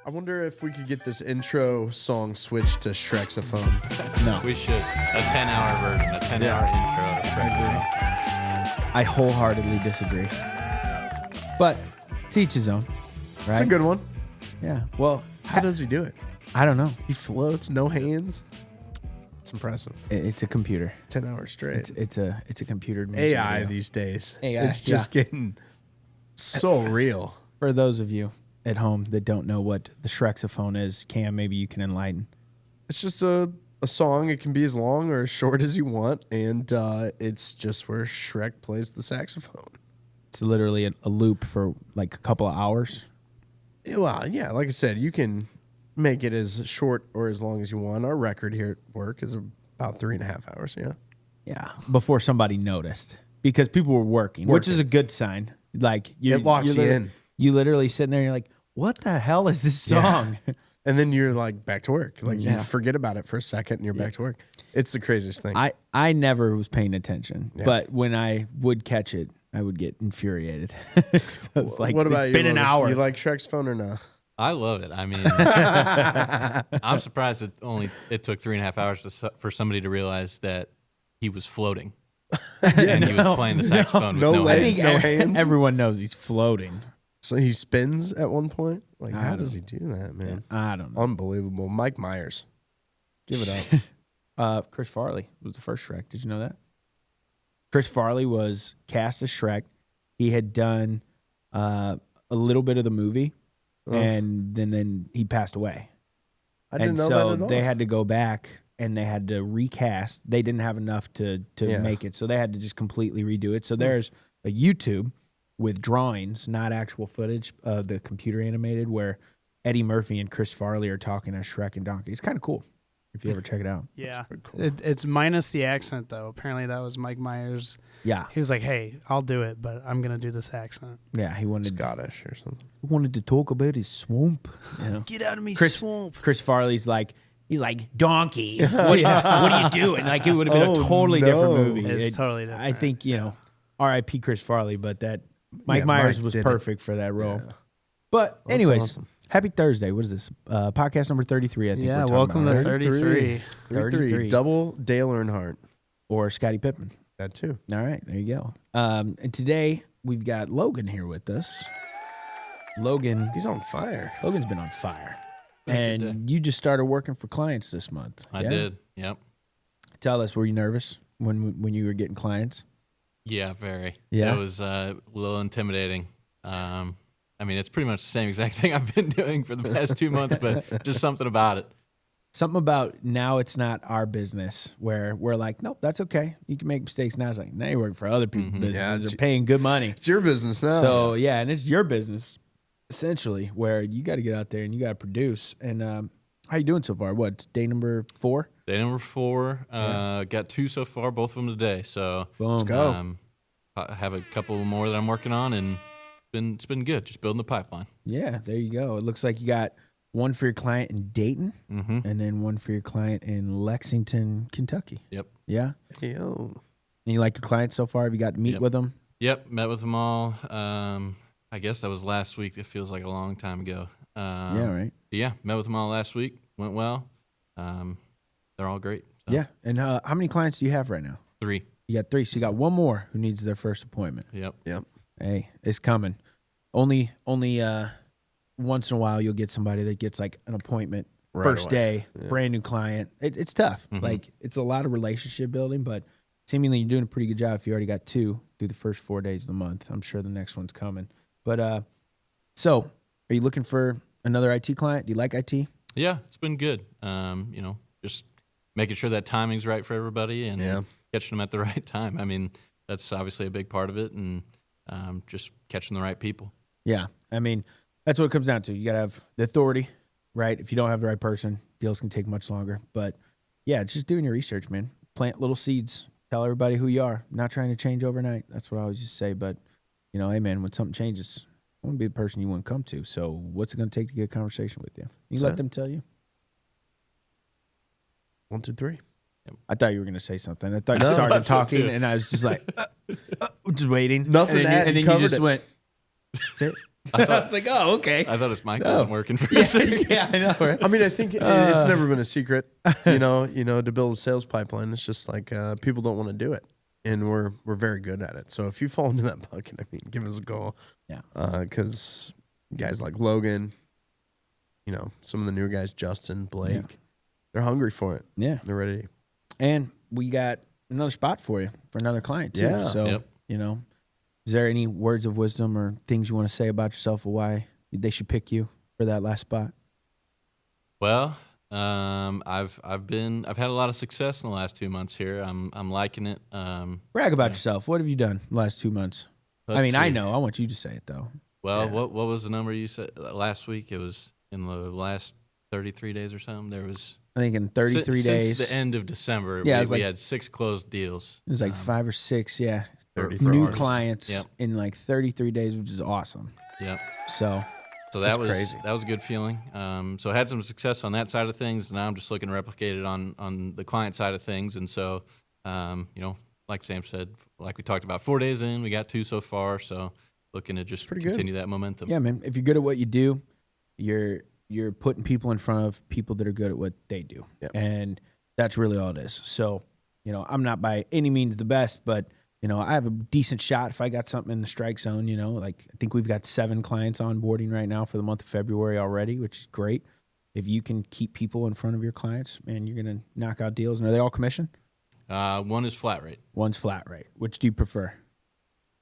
I wonder if we could get this intro song switched to Shreksaphone. No. We should. A 10-hour version, a 10-hour intro to Shreksaphone. I wholeheartedly disagree. But to each his own, right? It's a good one. Yeah. Well, How does he do it? I don't know. He floats, no hands. It's impressive. It's a computer. 10 hours straight. It's a computer AI these days. AI, It's just getting so real. For those of you at home that don't know what the Shreksaphone is, Cam, maybe you can enlighten. It's just a song. It can be as long or as short as you want, and it's just where Shrek plays the saxophone. It's literally a loop for like a couple of hours. Well, yeah, like I said, you can make it as short or as long as you want. Our record here at work is about 3.5 hours, yeah. Yeah, before somebody noticed. Because people were working, which is a good sign. Like It locks you in. You literally sitting there and you're like, what the hell is this song? Yeah. And then you're like back to work. Like Yeah. you forget about it for a second and you're back to work. It's the craziest thing. I never was paying attention. Yeah. But when I would catch it, I would get infuriated. So it's like, what about it's been an hour. You like Shrek's phone or no? I love it. I mean, I'm surprised it took 3.5 hours for somebody to realize that he was floating. And he was playing the saxophone no with no legs. hands. No hands? Everyone knows he's floating. So he spins at one point? Like, I how don't does he do that, man? I don't know. Unbelievable. Mike Myers. Give it up. Chris Farley was the first Shrek. Did you know that? Chris Farley was cast as Shrek. He had done a little bit of the movie, and then he passed away. I didn't know so that at all. they had to go back and they had to recast. They didn't have enough to make it, so they had to just completely redo it. So there's a YouTube with drawings, not actual footage of the computer animated, where Eddie Murphy and Chris Farley are talking as Shrek and Donkey. It's kind of cool if you ever check it out. Yeah. Pretty cool. It's minus the accent, though. Apparently, that was Mike Myers. Yeah, He was like, hey, I'll do it, but I'm going to do this accent. yeah. He wanted Scottish or something. to talk about his swamp. You know? Get out of me, Chris swamp. Chris Farley's like, he's like, donkey. What are you doing? Like, it would have been a totally different movie. It's totally different. I think, R.I.P. Chris Farley, but that Mike Yeah, Myers Mike was did it. perfect for that role. Yeah. But That's anyways, awesome. happy Thursday. What is this? Podcast number 33, I think. Yeah, we're talking welcome about, to right? 33. 33. Double Dale Earnhardt. Or Scottie Pippen. That too. All right, there you go. And today we've got Logan here with us. Logan's He's on fire. been on fire. Thank you, And you just started working for clients this month. I Yeah? did. Yep. Tell us, were you nervous when you were getting clients? Yeah, very. Yeah? It was a little intimidating. I mean, it's pretty much the same exact thing I've been doing for the past 2 months, but just something about it. Something about now it's not our business where we're like, nope, that's okay. You can make mistakes. Now it's like, now you're working for other people's businesses. Yeah, They're paying good money. It's your business now. So, yeah, and it's your business, essentially, where you got to get out there and you got to produce. And how you doing so far? What, it's day number 4? Day number 4. Got 2 so far, both of them today. So Boom. Let's go. I have a couple more that I'm working on, and it's been good. Just building the pipeline. Yeah, there you go. It looks like you got one for your client in Dayton Mm-hmm. and then one for your client in Lexington, Kentucky. Yep. Yeah? Yo. And you like your clients so far? Have you got to meet Yep. with them? Yep. Met with them all. I guess that was last week. It feels like a long time ago. Yeah, right. Yeah, met with them all last week. Went well. They're all great. So, Yeah. And how many clients do you have right now? 3. You got 3. So you got one more who needs their first appointment. Yep. Hey, it's coming. Only once in a while you'll get somebody that gets like an appointment Right first away. day, Yeah. brand new client. It's tough. Mhm. Like it's a lot of relationship building, but seemingly you're doing a pretty good job if you already got 2 through the first 4 days of the month. I'm sure the next one's coming. But so are you looking for another IT client? Do you like IT? Yeah, it's been good. Just making sure that timing's right for everybody and Yeah. catching them at the right time. I mean, that's obviously a big part of it, and just catching the right people. Yeah. I mean, that's what it comes down to. You got to have the authority, right? If you don't have the right person, deals can take much longer. But yeah, it's just doing your research, man. Plant little seeds. Tell everybody who you are. Not trying to change overnight. That's what I always just say. But, hey, man, when something changes, I want to be the person you want to come to. So what's it going to take to get a conversation with you? You let them tell you? 1, 2, 3. I thought you were going to say something. I thought you No. started So talking, too. and I was just like, just waiting. Nothing And to then, add. and You then you covered just it. went, that's it. I was like, oh, okay. I thought his mic wasn't working for a second. Yeah, I know. Right? I mean, I think it's never been a secret, to build a sales pipeline. It's just like people don't want to do it, and we're very good at it. So if you fall into that bucket, I mean, give us a call. Yeah. Because guys like Logan, some of the newer guys, Justin, Blake, they're hungry for it. Yeah. They're ready. And we got another spot for you for another client too. Yeah. So, is there any words of wisdom or things you want to say about yourself or why they should pick you for that last spot? Well, I've had a lot of success in the last 2 months here. I'm liking it. Brag about yourself. What have you done the last 2 months? I know. I want you to say it though. Well, what was the number you said last week? It was in the last 33 days or something. There was, I think in 33 days. Since the end of December, Yeah, we had 6 closed deals. It was like 5 or 6, 34 new hours. clients in like 33 days, which is awesome. Yep. So that was crazy. That was a good feeling. So I had some success on that side of things. Now I'm just looking to replicate it on the client side of things. And so, like Sam said, like we talked about, 4 days in, we got 2 so far. So looking to just continue that momentum. Yeah, man. If you're good at what you do, you're putting people in front of people that are good at what they do. Yep. And that's really all it is. So, I'm not by any means the best, but, I have a decent shot if I got something in the strike zone, like I think we've got 7 clients onboarding right now for the month of February already, which is great. If you can keep people in front of your clients, man, you're going to knock out deals. And are they all commission? One is flat rate. One's flat rate. Which do you prefer?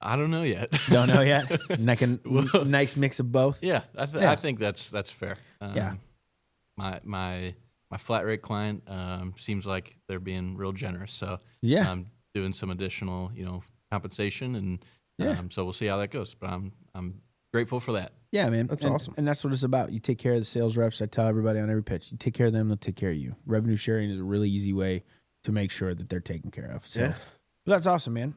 I don't know yet. Don't know yet? Like a nice mix of both? Yeah, I think that's fair. Yeah. My flat rate client seems like they're being real generous. So Yeah. I'm doing some additional, compensation, and so we'll see how that goes. But I'm grateful for that. Yeah, man. That's awesome. And that's what it's about. You take care of the sales reps. I tell everybody on every pitch, you take care of them, they'll take care of you. Revenue sharing is a really easy way to make sure that they're taken care of. So but that's awesome, man.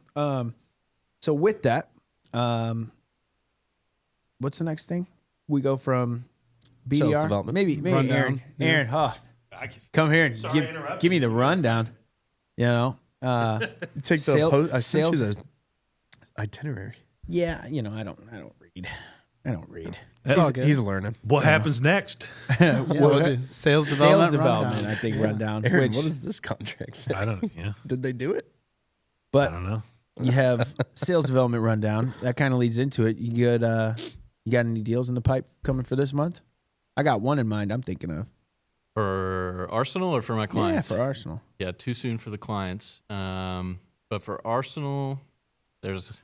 So with that, what's the next thing? We go from BDR. Sales development. Maybe Rundown. Aaron, come here and give me the rundown. Take Sale- the I sent sales- you the itinerary. Yeah, I don't read. He's learning. What happens next? Sales Sales development. development, rundown. I think, rundown. Aaron, Which, what does this contract say? I don't know. Yeah, Did they do it? I but don't know. you have sales development rundown. That kind of leads into it. You got any deals in the pipe coming for this month? I got one in mind I'm thinking of. For Arsenal or for my clients? Yeah, for Arsenal. Yeah, too soon for the clients. But for Arsenal, there's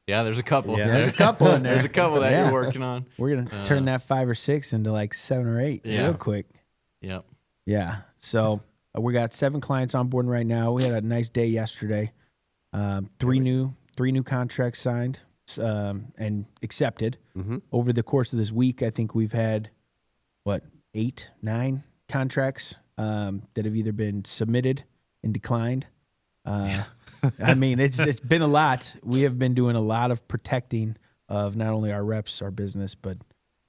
a couple. Yeah. There's a couple in there. There's a couple that Yeah. you're working on. We're going to turn that 5 or 6 into like 7 or 8 real quick. Yep. Yeah. So we got 7 clients on board right now. We had a nice day yesterday. 3 new contracts signed and accepted. Mm-hmm. Over the course of this week, I think we've had, 8, 9 contracts that have either been submitted and declined. I mean, it's been a lot. We have been doing a lot of protecting of not only our reps, our business, but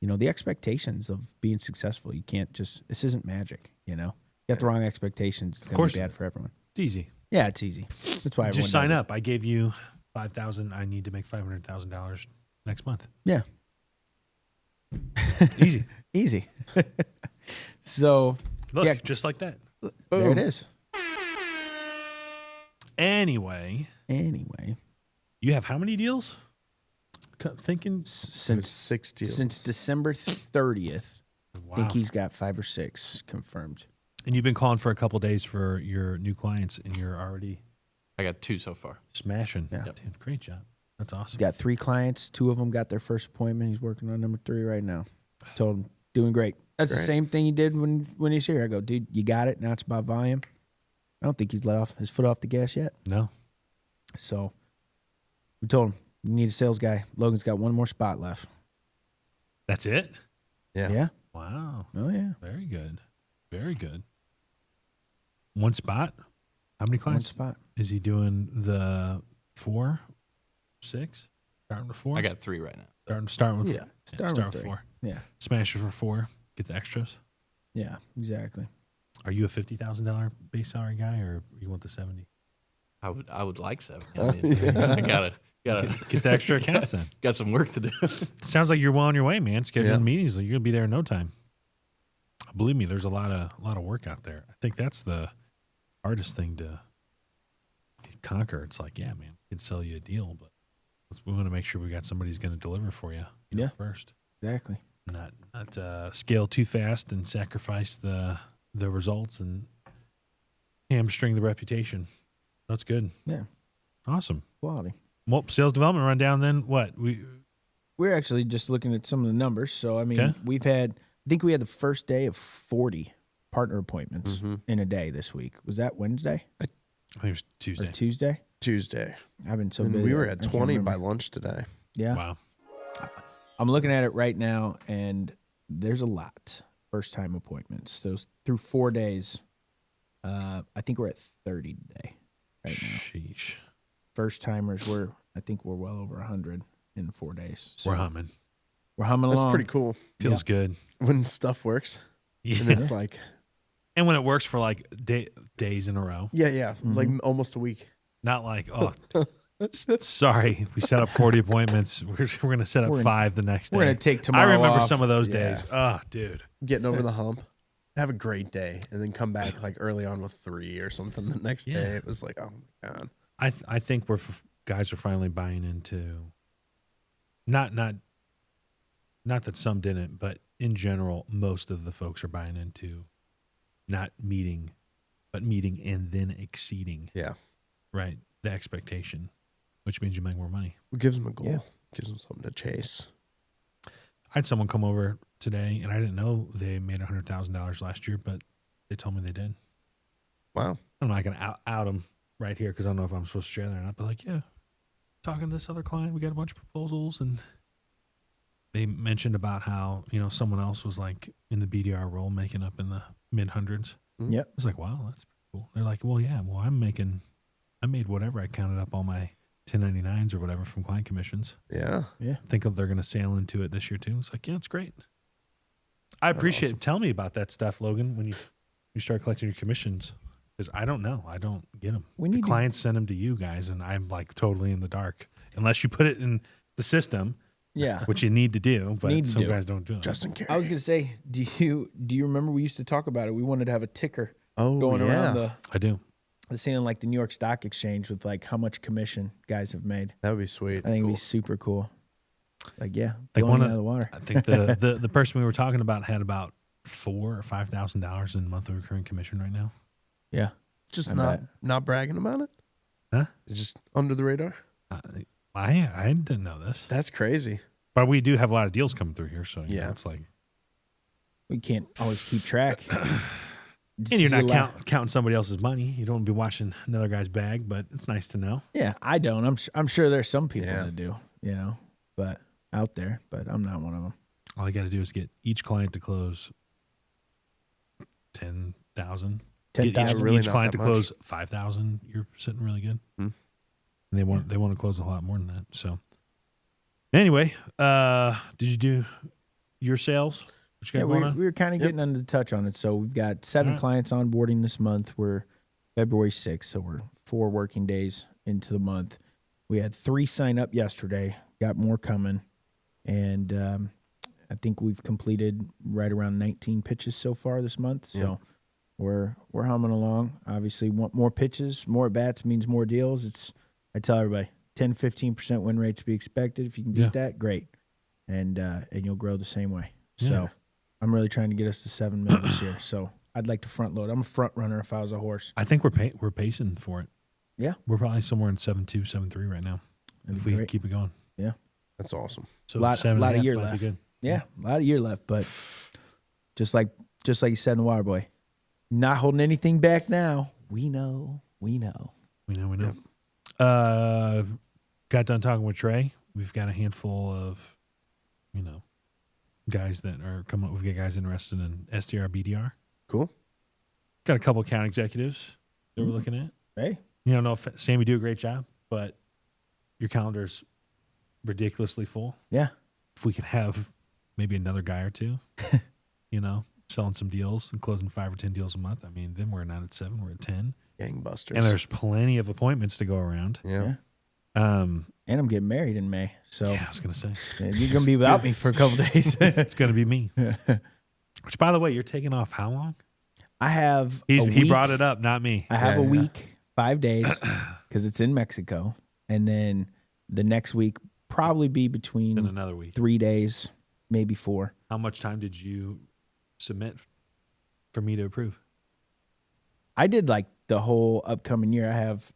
the expectations of being successful. You can't just, this isn't magic. You got the wrong expectations. It's going to be bad for everyone. It's easy. Yeah, it's easy. That's why everyone Just sign does it. up. I gave you $5,000. I need to make $500,000 next month. Yeah, Easy. easy. So Look, Yeah. just like that. there it is. Anyway, you have how many deals? Thinking. Since 6 deals. since December 30th, I Wow. think he's got 5 or 6 confirmed. And you've been calling for a couple days for your new clients, and you're already I got 2 so far. smashing. Yeah. Dude, great job. That's He's awesome. got 3 clients. 2 of them got their first appointment. He's working on number 3 right now. Told him, doing great. That's the Great. same thing he did when he's here. I go, dude, you got it. Now it's about volume. I don't think he's let off his foot off the gas yet. No. So we told him, you need a sales guy. Logan's got 1 more spot left. That's it? Yeah. Yeah. Wow. Oh, yeah. Very good. Very good. 1 spot? How many 1 clients? spot. Is he doing the 4, 6? Starting with 4? I got 3 right now. Start with Yeah. Start with 3. 4. Yeah. Smash it for 4. Get the extras. Yeah, exactly. Are you a $50,000 base salary guy, or you want the 70? I would like 7. I mean, I gotta Get the extra accounts then. got some work to do. Sounds like you're well on your way, man. Scheduling Yeah. meetings, you're gonna be there in no time. Believe me, there's a lot of work out there. I think that's the hardest thing to conquer. It's like, yeah, man, we can sell you a deal, but we want to make sure we got somebody who's going to deliver for you, Yeah. first. Exactly. Not scale too fast and sacrifice the results and hamstring the reputation. That's good. Yeah. Awesome. Quality. Well, sales development rundown. Then what? We're actually just looking at some of the numbers. So, I mean, Okay. I think we had the first day of 40 partner appointments Mm-hmm. in a day this week. Was that Wednesday I think it was Tuesday. or Tuesday? Tuesday. I've been so And busy. we were I at can't 20 remember. by lunch today. Yeah. Wow. I'm looking at it right now, and there's a lot first-time appointments. So through 4 days, I think we're at 30 today right now. Sheesh. First-timers, I think we're well over 100 in 4 days. So We're humming. We're humming That's along. pretty cool Feels good. when stuff works. Yeah. And it's like, And when it works for like days in a row, yeah, like almost a week. not like, oh, sorry, we set up 40 appointments. We're going to set up We're gonna- 5 the next day. We're going to take tomorrow I remember off. some of those Yeah. days. Oh, dude. Getting over the hump. Have a great day. And then come back like early on with 3 or something the next Yeah. day. It was like, oh my God. I think guys are finally buying into not that some didn't, but in general, most of the folks are buying into not meeting, but meeting and then exceeding. Yeah. Right. The expectation, which means you make more money. It gives them a goal. Yeah. Gives them something to chase. I had someone come over today, and I didn't know they made $100,000 last year, but they told me they did. Wow. I'm not going to out them right here because I don't know if I'm supposed to share that or not. But like, yeah, talking to this other client, we got a bunch of proposals, and they mentioned about how someone else was like in the BDR role, making up in the mid-hundreds. Yep. I was like, wow, that's pretty cool. They're like, well, yeah, I made whatever. I counted up all my 1099s or whatever from client commissions. Yeah. Think they're going to sail into it this year too. It's like, yeah, it's great. I appreciate it. Tell me about that stuff, Logan, when you start collecting your commissions, because I don't know. I don't get them. We The need to- clients send them to you guys, and I'm like totally in the dark unless you put it in the system, Yeah. which you need to do, but Need to some do. guys don't do it. Just in case. I was going to say, do you remember we used to talk about it? We wanted to have a ticker going yeah. around the I do. like the New York Stock Exchange with like how much commission guys have made. That would be sweet. I think it'd be super cool. Like, yeah, Like blowing one it of- out of the water. I think the person we were talking about had about $4,000 or $5,000 in monthly recurring commission right now. Yeah. Just I not bet. not bragging about it. Huh? It's just under the radar. I didn't know this, That's crazy. but we do have a lot of deals coming through here, so Yeah. it's like, We can't always keep track. and you're not counting somebody else's money. You don't want to be watching another guy's bag, but it's nice to know. Yeah, I don't. I'm sure there's some people Yeah. that do, but out there, but I'm not one of them. All you got to do is get each client to close 10,000. Get 10,000. really each not client that to much. close 5,000. You're sitting really good. Hmm. And they want to close a lot more than that. So anyway, did you do your sales? What you Yeah, got going we on? were kind of getting under the touch on it. So we've got 7 Alright. clients onboarding this month. We're February 6th, so we're 4 working days into the month. We had 3 sign up yesterday. Got more coming, and I think we've completed right around 19 pitches so far this month. So we're humming along. Obviously, want more pitches, more at bats means more deals. I tell everybody 10-15% win rates to be expected. If you can beat Yeah. that, great, and you'll grow the same way. Yeah. So I'm really trying to get us to 7 mil this year. So I'd like to front load. I'm a front runner if I was a horse. I think we're pacing for it. Yeah. We're probably somewhere in 7.2, 7.3 right now That'd if be we great. keep it going. That's awesome. So Lot 7.5 of year might be left. good. Yeah, a lot of year left, but just like you said in the Water Boy, not holding anything back now. We know. We know. Got done talking with Trey. We've got a handful of, guys that are coming up. We've got guys interested in SDR, BDR. Cool. Got a couple account executives that we're looking at. Hey, No, if Sammy do a great job, but your calendar's ridiculously full. yeah, If we could have maybe another guy or two, selling some deals and closing 5 or 10 deals a month. I mean, then we're not at 7, we're at 10. gangbusters. And there's plenty of appointments to go around. yeah. And I'm getting married in May. So Yeah, I was going to say. you're going to be without me for a couple days. It's going to be me. Which, by the way, you're taking off how long? I have He brought it up, not me. I have a week, 5 days, because it's in Mexico. And then the next week probably be In between another week. 3 days, maybe 4. How much time did you submit for me to approve? I did like the whole upcoming year. I have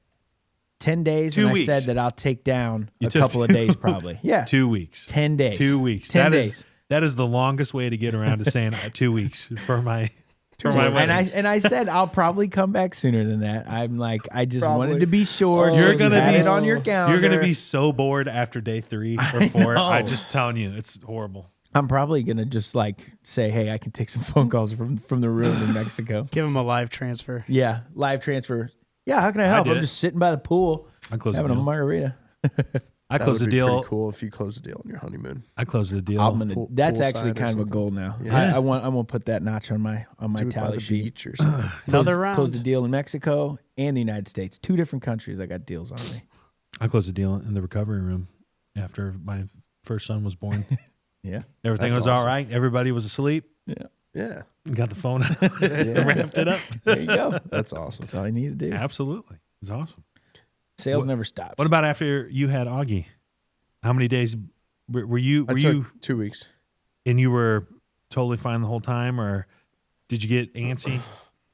10 days, 2 and weeks. I said that I'll take down You a took couple of days probably. Yeah. 2 weeks. 10 days. 2 weeks. 10 That days. is that is the longest way to get around to saying 2 weeks for my and wedding. I said I'll probably come back sooner than that. I'm like, I just Probably. wanted to be sure. You're so gonna you had be it on your calendar. You're gonna be so bored after day 3 or 4. know. I'm just telling you, it's horrible. I'm probably gonna just like say, hey, I can take some phone calls from the room in Mexico. Give him a live transfer. Yeah, live transfer. Yeah, how can I help? did I'm it. just sitting by the pool I closed the having a deal. margarita. I That closed would the be deal. pretty cool if you close the deal on your honeymoon. I closed the deal. That's poolside actually or kind of a something. goal now. Yeah. I want to put that notch on my Do it by tally the sheet. beach or something. Another round. Close the deal in Mexico and the United States. 2 different countries I got deals on me. I closed the deal in the recovery room after my first son was born. Yeah. Everything That's was all awesome. right. Everybody was asleep. Yeah. Got the phone, Yeah. wrapped it up. There you go. That's awesome. That's all you need to do. Absolutely. It's awesome. Sales What- never stops. What about after you had Augie? How many days were you I took 2 weeks. and you were totally fine the whole time, or did you get antsy?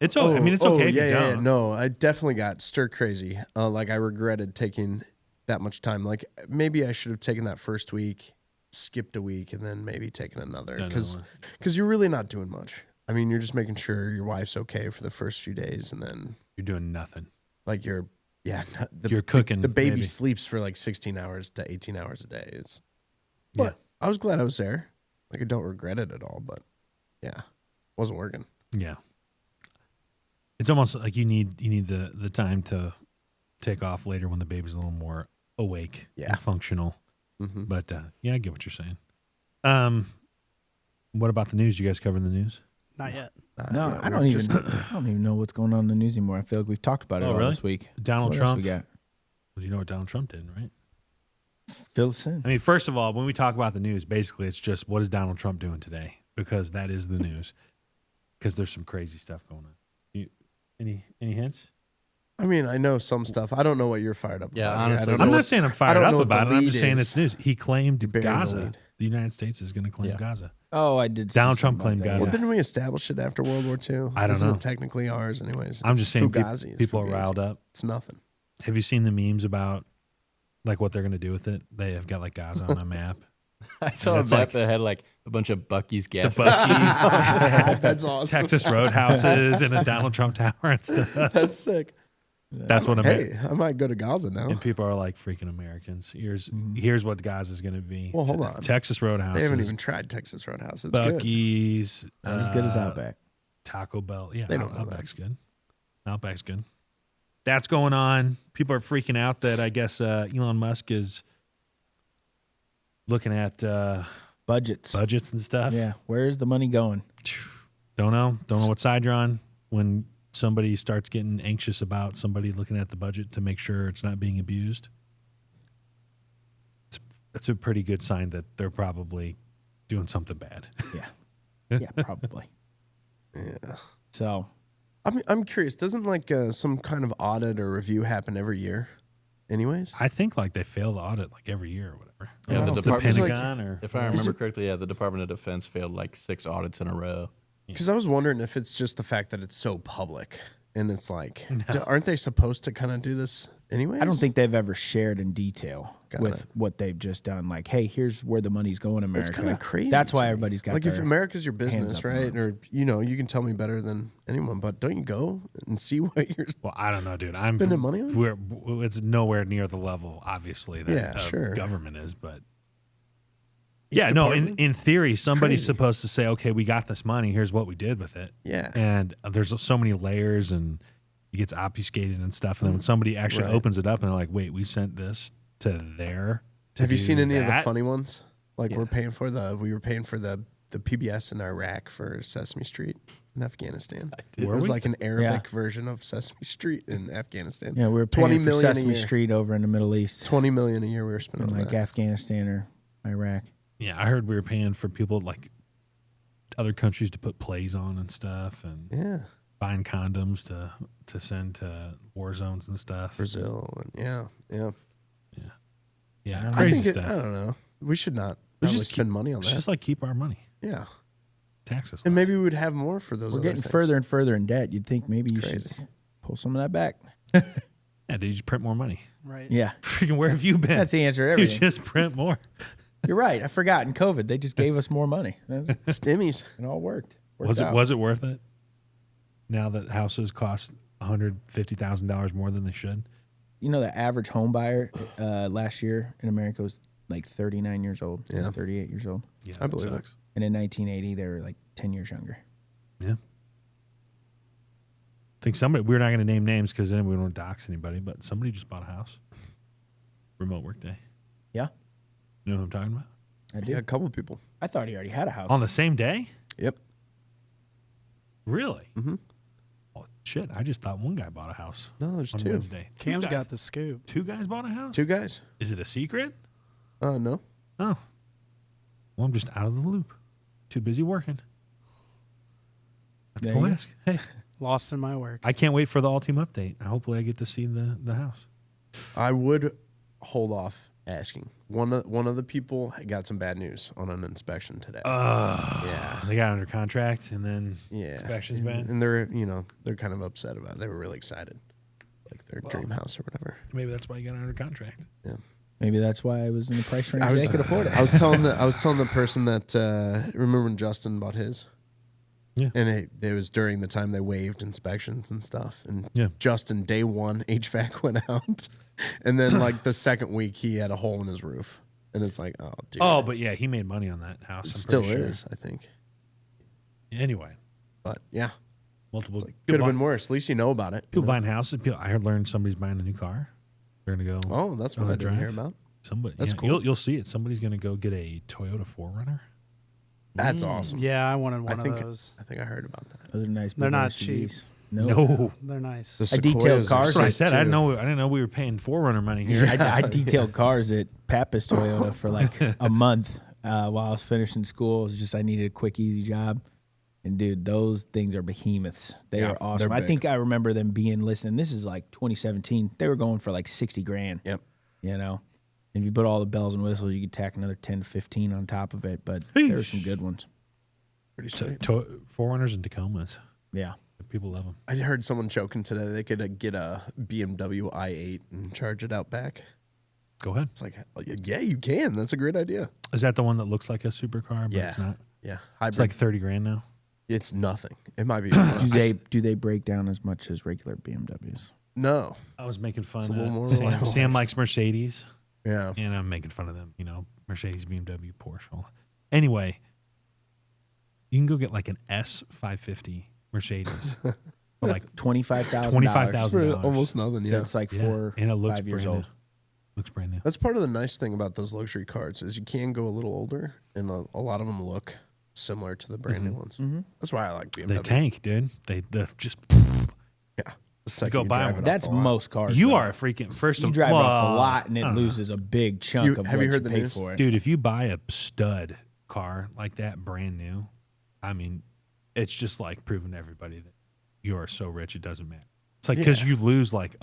It's okay. I mean, it's okay if yeah, you yeah, don't. No, I definitely got stir crazy. Like I regretted taking that much time. Like maybe I should have taken that first week, skipped a week, and then maybe taken another. Done Because another you're really not doing much. I mean, you're just making sure your wife's okay for the first few days, and then You're doing nothing. like you're You're cooking. The baby maybe. sleeps for like 16 hours to 18 hours a day. Yeah. But I was glad I was there. Like I don't regret it at all. But yeah, wasn't working. Yeah. It's almost like you need the time to take off later when the baby's a little more awake Yeah. and functional. Mm-hmm. But yeah, I get what you're saying. What about the news? You guys covering the news? Not yet. No, I don't even know what's going on in the news anymore. I feel like we've talked about it Oh, all really? this week. Donald What else Trump. we got? Well, you know what Donald Trump did, right? Fill us in. I mean, first of all, when we talk about the news, basically it's just what is Donald Trump doing today? Because that is the news. Because there's some crazy stuff going on. Any hints? I mean, I know some stuff. I don't know what you're fired up Yeah, about. honestly, here. I don't I'm know not what- saying I'm I fired don't know up what the about it. I'm just lead saying is. it's news. He claimed You buried the Gaza. lead. The United States is going to claim Yeah. Gaza. Oh, I did. see Donald Trump something about claimed that. Gaza. Well, didn't we establish it after World War II? I don't Isn't know. it technically ours, anyways? I'm It's just saying Fugazi. It's people are Fugazi. riled up. It's nothing. Have you seen the memes about like what they're going to do with it? They have got like Gaza on a map. I saw a That's map like- that had like a bunch of Buc-ee's gas The stations. That's awesome. Texas roadhouses and a Donald Trump tower and stuff. That's sick. That's what I'm. Hey, I might go to Gaza now. And people are like freaking Americans. Here's what Gaza is going to be. Well, hold on. Texas roadhouses. They haven't even tried Texas Roadhouse. It's good. Buc-ee's. Not as good as Outback. Taco Bell. Yeah, They don't know Outback's good. Outback's good. That's going on. People are freaking out that I guess Elon Musk is looking at Budgets. budgets and stuff. Yeah. Where's the money going? Don't know what side you're on when somebody starts getting anxious about somebody looking at the budget to make sure it's not being abused. That's a pretty good sign that they're probably doing something bad. Yeah. Yeah, probably. Yeah. So I'm curious. Doesn't like some kind of audit or review happen every year? Anyways, I think like they fail the audit like every year or whatever. Yeah, the It's department- Pentagon or If I remember correctly, yeah, the Department of Defense failed like 6 audits in a row. because I was wondering if it's just the fact that it's so public and it's like, aren't they supposed to kind of do this anyways? I don't think they've ever shared in detail Got with it. what they've just done. Like, hey, here's where the money's going, America. It's kind of crazy. That's why to me. everybody's got like if their America's your hands business, up in right? Or you can tell me better than anyone, but don't you go and see what you're Well, I don't know, dude. spending money on? It's nowhere near the level, obviously, that Yeah, sure. government is. But Each yeah, no. department? In theory, somebody's crazy. supposed to say, "Okay, we got this money. Here's what we did with it." Yeah. And there's so many layers, and it gets obfuscated and stuff. And then when somebody actually Right. opens it up, and they're like, "Wait, we sent this to there." to Have you do seen any of the that?" funny ones? Like Yeah. we were paying for the the PBS in Iraq for Sesame Street in Afghanistan. It Were was we? like an Arabic version of Sesame Street in Afghanistan. Yeah, we were 20 paying for million a Sesame year. Street over in the Middle East, $20 million a year we were spending in on like that. Afghanistan or Iraq. Yeah, I heard we were paying for people like other countries to put plays on and stuff, and Yeah, buying condoms to send to war zones and stuff. Brazil and yeah. Yeah, I crazy think stuff. I don't know. We should not Let's probably just spend money on Let's that. just like keep our money, Yeah, tax us. and less. maybe we would have more for those. We're other getting things. further and further in debt. You'd think maybe you Crazy. should pull some of that back. Yeah, dude, you just print more money. Right. Yeah, Freaking, where have you been? that's the answer to You everything. just print more. You're right. I forgot in COVID they just gave us more money. It Stimmies. all worked. Was Worked out. it worth it? Now that houses cost $150,000 more than they should. You know, the average home buyer last year in America was like 39 years old, Yeah. 38 years old. Yeah, I believe it. And in 1980, they were like 10 years younger. Yeah. I think somebody, we're not going to name names because then we don't dox anybody, but somebody just bought a house. Remote work day. Yeah, You know who I'm talking about? I did. Yeah, a couple people. I thought he already had a house. On the same day? Yep. Really? Mhm. Oh, shit. I just thought one guy bought a house No, there's on two. Wednesday. Cam's Two got guys- the scoop. Two guys bought a house? Two guys. Is it a secret? No. Oh. Well, I'm just out of the loop. Too busy working. Have to There go you go. ask. Hey, Lost in my work. I can't wait for the all team update. Hopefully I get to see the house. I would hold off asking. One of the people got some bad news on an inspection today. Yeah. They got under contract and then Yeah. inspections and, bad. and they're kind of upset about it. They were really excited. Like their dream house or whatever. Maybe that's why you got under contract. Yeah. Maybe that's why I was in the price range. I was I could afford it. I was telling the person that remember when Justin bought his? Yeah. And it was during the time they waived inspections and stuff. And Yeah. Justin, day one, HVAC went out. And then like the second week he had a hole in his roof. And it's like, oh dude. Oh, but yeah, he made money on that house. it I'm still pretty sure. is, I think. Anyway, But yeah. multiple Could have been worse. At least you know about it. you people know? buying houses. I heard learned somebody's buying a new car. They're gonna go. Oh, that's on what a I didn't hear drive. about. Somebody. That's yeah, cool. You'll see it. Somebody's gonna go get a Toyota 4Runner. That's awesome. Yeah, I wanted I one think of those. I think I heard about that. Those are nice. They're big not SUVs. cheap. No. No, They're nice. The I detailed Sequoias are cars. that's what I sick, said. I too. didn't know we were paying 4Runner money here. I detailed cars at Pappas Toyota for like a month while I was finishing school. It was just I needed a quick, easy job. And dude, those things are behemoths. They Yeah, are awesome. they're I big. think I remember them being listed. This is like 2017. They were going for like 60 grand. Yep. You know, and if you put all the bells and whistles, you could tack another 10 to 15 on top of it. But there were some good ones. Pretty So, sweet. 4Runners and Tacomas. Yeah. People love them. I heard someone joking today they could get a BMW i8 and charge it out back. Go ahead. It's like, yeah, you can. That's a great idea. Is that the one that looks like a supercar, but Yeah. it's not? Yeah, It's hybrid. like 30 grand now. It's nothing. It might be. Do they break down as much as regular BMWs? No. I was making fun It's a of little more Sam. reliable. Sam likes Mercedes, Yeah. and I'm making fun of them. You know, Mercedes, BMW, Porsche. all that. Anyway, you can go get like an S550 Mercedes for like $25,000. $25,000. For almost nothing. Yeah. That's like yeah, 4 and it looks 5 years brand old. new. Looks brand new. That's part of the nice thing about those luxury cars is you can go a little older, and a lot of them look similar to the brand new ones. That's why I like BMW. They tank, dude. They just. Yeah. The second go you buy drive one. it off That's the lot. most cars. You though. are a freaking first. You of drive off the well, lot and I it don't know. loses a big chunk of have what you heard the pay news? for it. Dude, if you buy a stud car like that, brand new, I mean, it's just like proving to everybody that you are so rich it doesn't matter. It's like because you lose like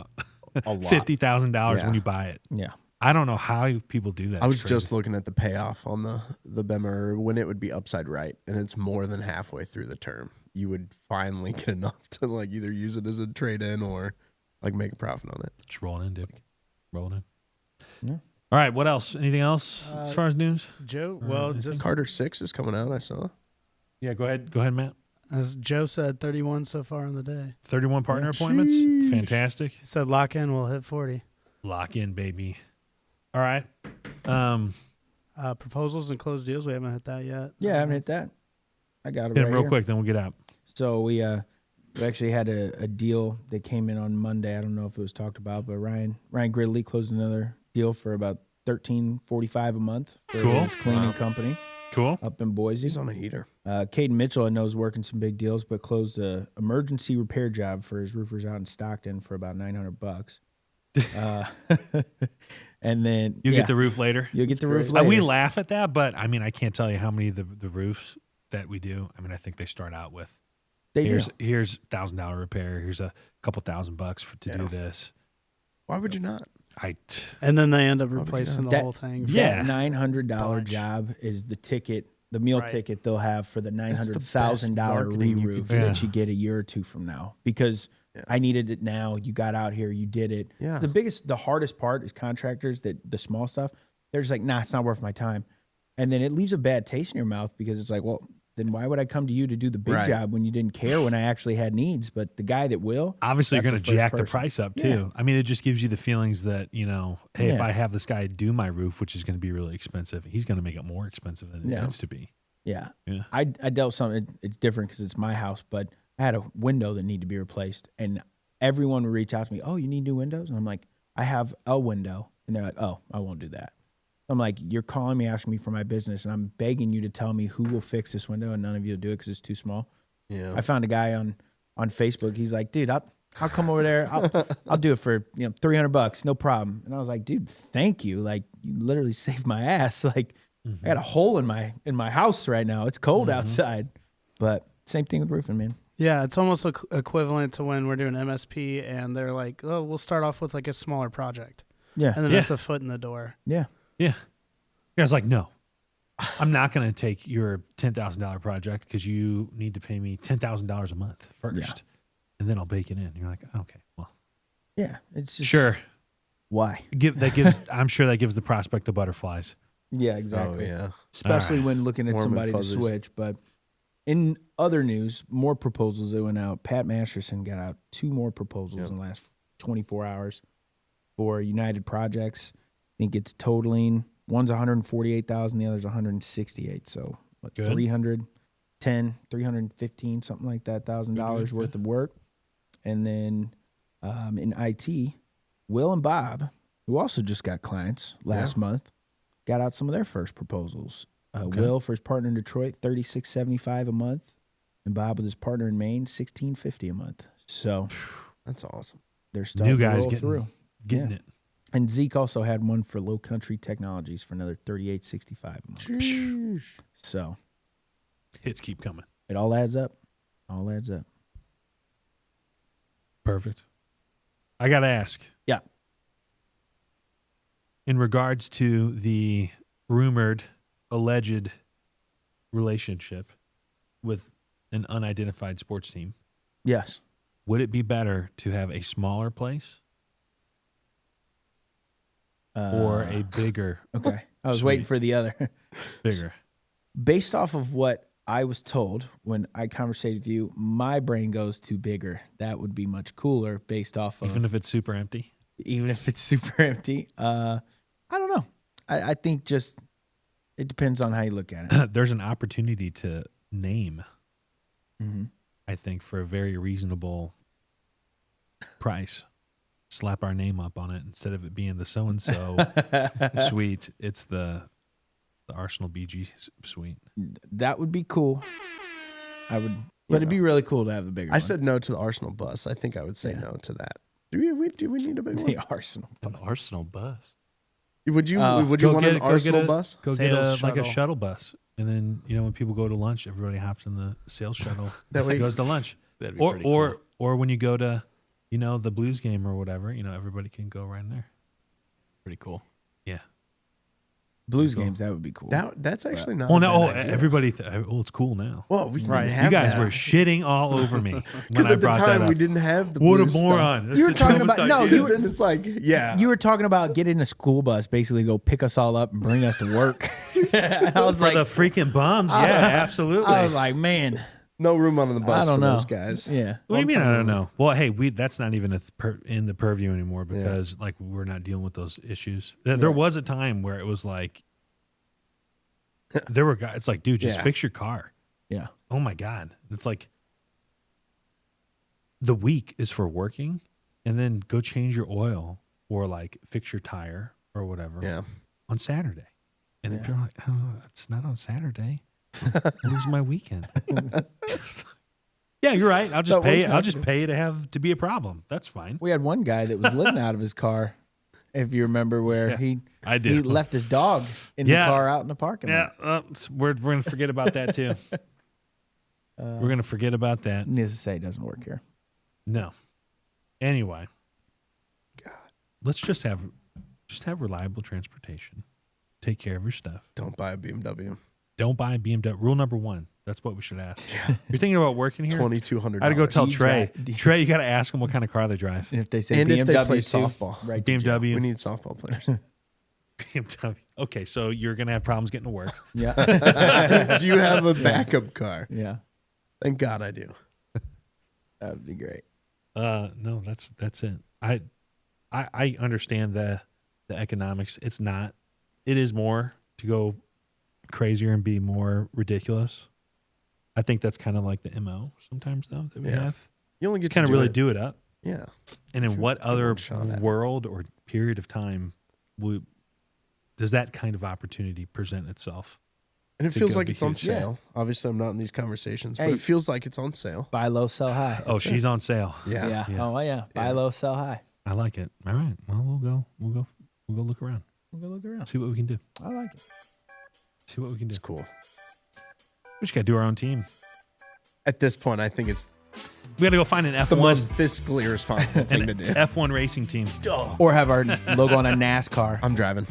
A lot. $50,000 Yeah. when you buy it. Yeah. I don't know how people do that. I It's was crazy. just looking at the payoff on the Beamer when it would be upside right, and it's more than halfway through the term. You would finally get enough to like either use it as a trade in or like make a profit on it. just rolling in, dude. Rolling in. Yeah. All right. What else? Anything else as far as news? Joe, well, just Carter 6 is coming out. I saw. Yeah. Go ahead. Go ahead, Matt. as Joe said, 31 so far in the day. 31 partner appointments. Fantastic. He said lock in, we'll hit 40. Lock in, baby. All right. Proposals and closed deals, we haven't hit that yet. Yeah, I haven't hit that. I got it Hit right him real here. quick, then we'll get out. So we actually had a deal that came in on Monday. I don't know if it was talked about, but Ryan Gridley closed another deal for about $13.45 a month for Cool. his cleaning company. Cool. up in Boise. He's on a heater. Caden Mitchell, I know, is working some big deals, but closed a emergency repair job for his roofers out in Stockton for about $900. And then You get the roof later. You'll get the roof Like, later. we laugh at that, but I mean, I can't tell you how many of the roofs that we do. I mean, I think they start out with here's $1,000 repair. Here's a couple $1,000 to do this. Why would you not? And then they end up would you replacing not? the whole thing. Yeah. That $900 Bunch. job is the ticket, the meal Right. ticket they'll have for the That's the best $900,000 marketing you re-roof could do. that you get a year or two from now. Because I needed it now. You got out here, you did it. Yeah. The hardest part is contractors that the small stuff. They're just like, nah, it's not worth my time. And then it leaves a bad taste in your mouth because it's like, well, then why would I come to you to do the big Right. job when you didn't care when I actually had needs? But the guy that will, Obviously, you're that's going the to first jack the person. price up too. Yeah. I mean, it just gives you the feelings that, hey, if Yeah. I have this guy do my roof, which is going to be really expensive, he's going to make it more expensive than it Yeah. needs to be. yeah. Yeah. I dealt something. It's different because it's my house, but I had a window that needed to be replaced, and everyone would reach out to me. Oh, you need new windows? And I'm like, I have a window, and they're like, oh, I won't do that. I'm like, you're calling me, asking me for my business, and I'm begging you to tell me who will fix this window, and none of you will do it because it's too small. Yeah. I found a guy on Facebook. He's like, dude, I'll come over there. I'll do it for $300, no problem. And I was like, dude, thank you. Like, you literally saved my ass. Like, I got a hole in my house right now. It's cold outside. But same thing with roofing, man. Yeah, it's almost equivalent to when we're doing MSP and they're like, oh, we'll start off with like a smaller project. Yeah, And then Yeah. that's a foot in the door. yeah. Yeah. I was like, no, I'm not going to take your $10,000 project because you need to pay me $10,000 a month first, and then I'll bake it in. You're like, okay, well, Yeah, it's just sure. why. I'm sure that gives the prospect of butterflies. Yeah, Oh, exactly. yeah. Especially All right. when looking at Warm and somebody to fuzzies. switch. But in other news, more proposals that went out. Pat Masterson got out 2 more proposals in the last 24 hours for United projects. I think it's totaling, one's 148,000, the other's 168. So what, Good. 315, something like that, $1,000 Good. worth of work. And then in IT, Will and Bob, who also just got clients last month, got out some of their first proposals. Will for his partner in Detroit, $36.75 a month, and Bob with his partner in Maine, $16.50 a month. So That's awesome. they're starting New to guys roll getting through. getting Yeah. it. And Zeke also had one for Low Country Technologies for another $38.65 a month. So Hits keep coming. it all adds up. All adds up. Perfect. I got to ask. Yeah. In regards to the rumored, alleged relationship with an unidentified sports team, Yes. would it be better to have a smaller place or a bigger? Okay. I was Sweet. waiting for the other. Bigger. Based off of what I was told when I conversated with you, my brain goes to bigger. That would be much cooler based off of Even if it's super empty? even if it's super empty. I don't know. I think just it depends on how you look at it. There's an opportunity to name, Mhm. I think, for a very reasonable price. Slap our name up on it instead of it being the so-and-so suite. It's the Arsenal BG suite. That would be cool. I would, but it'd be really cool to have the bigger. I one. said no to the Arsenal bus. I think I would say no to that. Do we need a big one? the Arsenal. An Arsenal bus. Would you Oh. would you Go want get- an go get Arsenal a- bus? Go get Sales like a shuttle. shuttle bus. And then, when people go to lunch, everybody hops in the sales shuttle That way- goes to lunch. That'd be Or pretty or cool. or when you go to, the Blues game or whatever, everybody can go right in there. Pretty cool. Yeah. Blues games. That would be cool. That's actually not. Well, a no, bad idea. everybody. It's cool now. Well, we didn't Right. have You guys that. were shitting all over me Because when I at the brought that time up. we didn't have the What a Blues stuff. moron! That's You were the talking dumbest about- no, idea. you Because then it's like, yeah. You were talking about getting a school bus, basically go pick us all up and bring us to work. I was for like, the freaking bums. Yeah, absolutely. I was like, man, no room on the bus I don't for know. those guys. Yeah. What do you mean? I don't know. Well, hey, that's not even in the purview anymore because we're not dealing with those issues. There was a time where it was like there were guys. It's like, dude, just Yeah. fix your car. Yeah. Oh my god, it's like the week is for working, and then go change your oil or like fix your tire or whatever Yeah. on Saturday. And then people are like, oh, it's not on Saturday. I lose my weekend. Yeah, you're right. I'll just pay. I'll just pay to be a problem. That's fine. We had one guy that was living out of his car. If you remember, where he left his dog in the car out in the parking lot. Yeah, we're going to forget about that too. We're going to forget about that. Needless to say, it doesn't work here. No. Anyway, let's just have reliable transportation. Take care of your stuff. Don't buy a BMW. Don't buy a BMW. Rule number 1. That's what we should ask. You're thinking about working here? $2,200. I had to go tell Trey. Trey, you got to ask them what kind of car they drive. And if they say and BMW, if they play softball, right? BMW. We need softball players. BMW. Okay, so you're going to have problems getting to work. Yeah. Do you have a backup car? Yeah. Thank God I do. That would be great. No, that's it. I understand the economics. It's not. It is more to go crazier and be more ridiculous. I think that's kind of like the MO sometimes, though, that we have. You only get to kind of really do it up. Yeah. And in what other world or period of time does that kind of opportunity present itself? And it feels like it's on sale. Yeah. Obviously, I'm not in these conversations, but it feels like it's on sale. Buy low, sell high. Oh, she's on sale. Yeah. Oh, yeah. Buy low, sell high. I like it. All right. Well, we'll go look around. We'll go look around. See what we can do. I like it. See what we can do. It's cool. We just got to do our own team. At this point, I think it's we got to go find an F1. The most fiscally responsible thing to do. F1 racing team. Or have our logo on a NASCAR. I'm driving.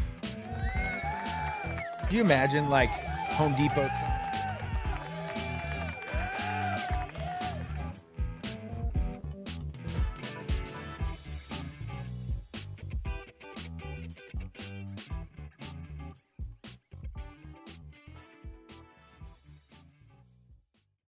Do you imagine like Home Depot